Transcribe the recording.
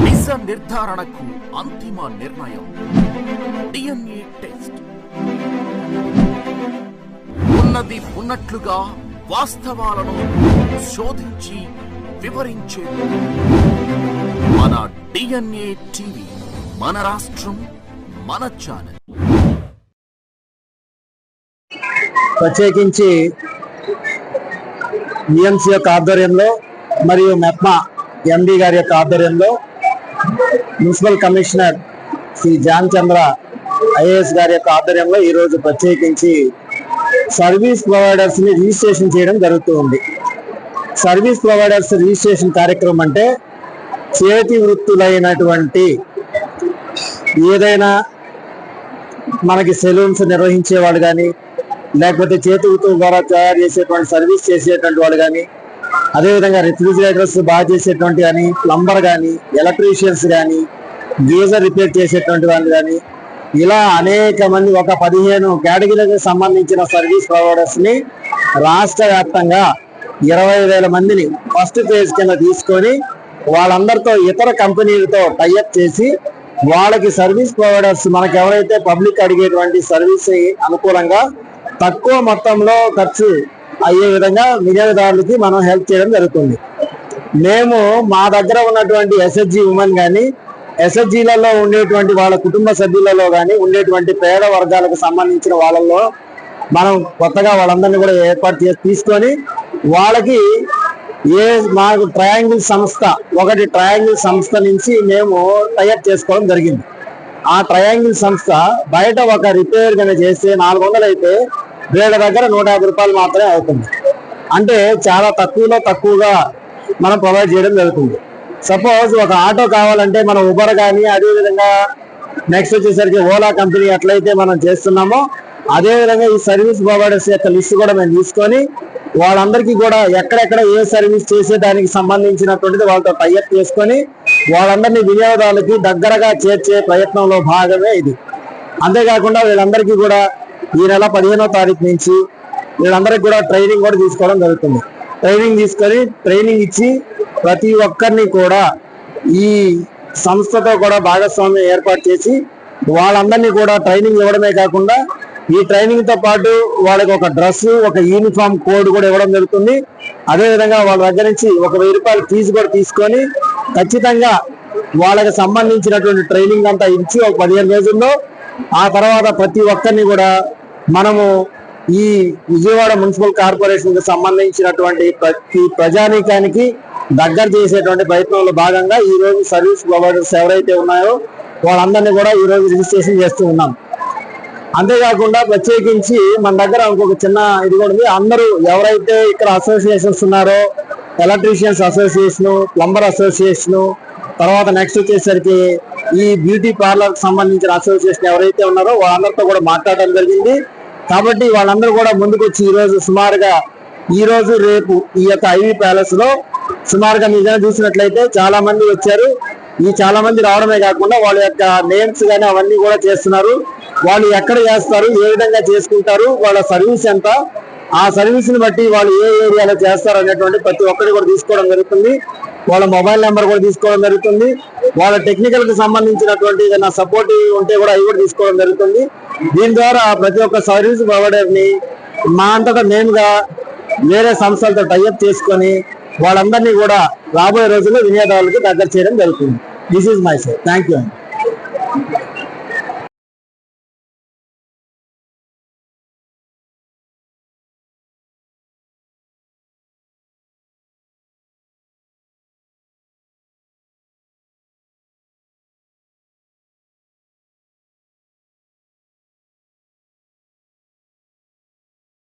నిజ నిర్ధారణకు అంతిమ నిర్ణయం డిఎన్ఏ టెస్ట్. ఉన్నది ఉన్నట్లుగా వాస్తవాలను శోధించి వివరించేది మన డిఎన్ఏ టీవీ. మన రాష్ట్రం, మన ఛానల్. ప్రత్యేకించి ఈఎంసీ యొక్క ఆధ్వర్యంలో మరియు మెప్మా ఎండి గారి యొక్క ఆధ్వర్యంలో మున్సిపల్ కమిషనర్ శ్రీ జాన్ చంద్ర ఐఏఎస్ గారి యొక్క ఆధ్వర్యంలో ఈరోజు ప్రత్యేకించి సర్వీస్ ప్రొవైడర్స్ ని రిజిస్ట్రేషన్ చేయడం జరుగుతూ ఉంది. సర్వీస్ ప్రొవైడర్స్ రిజిస్ట్రేషన్ కార్యక్రమం అంటే చేతి వృత్తులైనటువంటి ఏదైనా మనకి సెలూన్స్ నిర్వహించే వాళ్ళు కానీ, లేకపోతే చేతి వృత్తుల ద్వారా తయారు చేసేటువంటి సర్వీస్ చేసేటువంటి వాళ్ళు కానీ, అదేవిధంగా రిఫ్రిజిరేటర్స్ బాగా చేసేటువంటి కానీ, ప్లంబర్ కానీ, ఎలక్ట్రీషియన్స్ కానీ, గీజర్ రిపేర్ చేసేటువంటి వాళ్ళు కానీ, ఇలా అనేక మంది ఒక 15 కేటగిరీలకు సంబంధించిన సర్వీస్ ప్రొవైడర్స్ ని రాష్ట్ర వ్యాప్తంగా 20,000 మందిని ఫస్ట్ ఫేజ్ కింద తీసుకొని వాళ్ళందరితో ఇతర కంపెనీలతో టైఅప్ చేసి వాళ్ళకి సర్వీస్ ప్రొవైడర్స్ మనకి ఎవరైతే పబ్లిక్ అడిగేటువంటి సర్వీస్ అనుకూలంగా తక్కువ మొత్తంలో ఖర్చు అయ్యే విధంగా వినియోగదారులకి మనం హెల్ప్ చేయడం జరుగుతుంది. మేము మా దగ్గర ఉన్నటువంటి ఎస్హెచ్జి ఉమెన్ కానీ, ఎస్హెచ్జిలలో ఉండేటువంటి వాళ్ళ కుటుంబ సభ్యులలో కానీ ఉండేటువంటి పేద వర్గాలకు సంబంధించిన వాళ్ళల్లో మనం కొత్తగా వాళ్ళందరినీ కూడా ఏర్పాటు చేసి తీసుకొని వాళ్ళకి మాకు ట్రయాంగిల్ సంస్థ నుంచి మేము టైఅప్ చేసుకోవడం జరిగింది. ఆ ట్రయాంగిల్ సంస్థ బయట ఒక రిపేర్ కనుక చేస్తే 400 అయితే వీళ్ళ దగ్గర 150 రూపాయలు మాత్రమే అవుతుంది. అంటే చాలా తక్కువగా మనం ప్రొవైడ్ చేయడం జరుగుతుంది. సపోజ్ ఒక ఆటో కావాలంటే మనం ఉబర్ కానీ, అదేవిధంగా నెక్స్ట్ వచ్చేసరికి ఓలా కంపెనీ ఎట్లయితే మనం చేస్తున్నామో అదేవిధంగా ఈ సర్వీస్ ప్రొవైడర్స్ యొక్క లిస్ట్ కూడా మేము తీసుకొని వాళ్ళందరికీ కూడా ఎక్కడెక్కడ ఏ సర్వీస్ చేసేదానికి సంబంధించినటువంటిది వాళ్ళతో టైఅప్ చేసుకొని వాళ్ళందరినీ వినియోగదారులకి దగ్గరగా చేర్చే ప్రయత్నంలో భాగమే ఇది. అంతేకాకుండా వీళ్ళందరికీ కూడా ఈ నెల 15వ తారీఖు నుంచి వీళ్ళందరికీ కూడా ట్రైనింగ్ కూడా తీసుకోవడం జరుగుతుంది. ట్రైనింగ్ ఇచ్చి ప్రతి ఒక్కరిని కూడా ఈ సంస్థతో కూడా భాగస్వామ్యం ఏర్పాటు చేసి వాళ్ళందరినీ కూడా ట్రైనింగ్ ఇవ్వడమే కాకుండా ఈ ట్రైనింగ్ తో పాటు వాళ్ళకి ఒక డ్రెస్, ఒక యూనిఫామ్ కోడ్ కూడా ఇవ్వడం జరుగుతుంది. అదేవిధంగా వాళ్ళ దగ్గర నుంచి 1,000 రూపాయల ఫీజు కూడా తీసుకొని ఖచ్చితంగా వాళ్ళకి సంబంధించినటువంటి ట్రైనింగ్ అంతా ఇచ్చి ఒక 15 రోజుల్లో ఆ తర్వాత ప్రతి ఒక్కరిని కూడా మనము ఈ విజయవాడ మున్సిపల్ కార్పొరేషన్ కి సంబంధించినటువంటి ప్రతి ప్రజానీకానికి దగ్గర చేసేటువంటి ప్రయత్నంలో భాగంగా ఈ రోజు సర్వీస్ ప్రొవైడర్స్ ఎవరైతే ఉన్నాయో వాళ్ళందరినీ కూడా ఈ రోజు రిజిస్ట్రేషన్ చేస్తూ ఉన్నాం. అంతేకాకుండా ప్రత్యేకించి మన దగ్గర ఇంకొక చిన్న ఇది కూడా ఉంది. అందరూ ఎవరైతే ఇక్కడ అసోసియేషన్స్ ఉన్నారో, ఎలక్ట్రీషియన్స్ అసోసియేషను, ప్లంబర్ అసోసియేషను, తర్వాత నెక్స్ట్ వచ్చేసరికి ఈ బ్యూటీ పార్లర్ సంబంధించిన అసోసియేషన్ ఎవరైతే ఉన్నారో వాళ్ళందరితో కూడా మాట్లాడడం జరిగింది. కాబట్టి వాళ్ళందరూ కూడా ముందుకు వచ్చి ఈ రోజు రేపు ఈ యొక్క ఐవీ ప్యాలెస్ లో సుమారుగా నిజంగా చూసినట్లయితే చాలా మంది వచ్చారు. ఈ చాలా మంది రావడమే కాకుండా వాళ్ళ యొక్క నేమ్స్ కానీ అవన్నీ కూడా చేస్తున్నారు. వాళ్ళు ఎక్కడ చేస్తారు, ఏ విధంగా చేసుకుంటారు, వాళ్ళ సర్వీస్ ఎంత, ఆ సర్వీస్ ని బట్టి వాళ్ళు ఏ ఏరియాలో చేస్తారు అనేటువంటి ప్రతి ఒక్కటి కూడా తీసుకోవడం జరుగుతుంది. వాళ్ళ మొబైల్ నెంబర్ కూడా తీసుకోవడం జరుగుతుంది. వాళ్ళ టెక్నికల్ కి సంబంధించినటువంటి ఏదైనా సపోర్ట్ ఉంటే కూడా అవి కూడా తీసుకోవడం జరుగుతుంది. దీని ద్వారా ప్రతి ఒక్క సర్వీస్ ప్రొవైడర్ ని మా అంతటా మేముగా వేరే సంస్థలతో టైఅప్ చేసుకొని వాళ్ళందరినీ కూడా రాబోయే రోజుల్లో వినియోగదారులకు దగ్గర చేయడం జరుగుతుంది. This is my side. Thank you.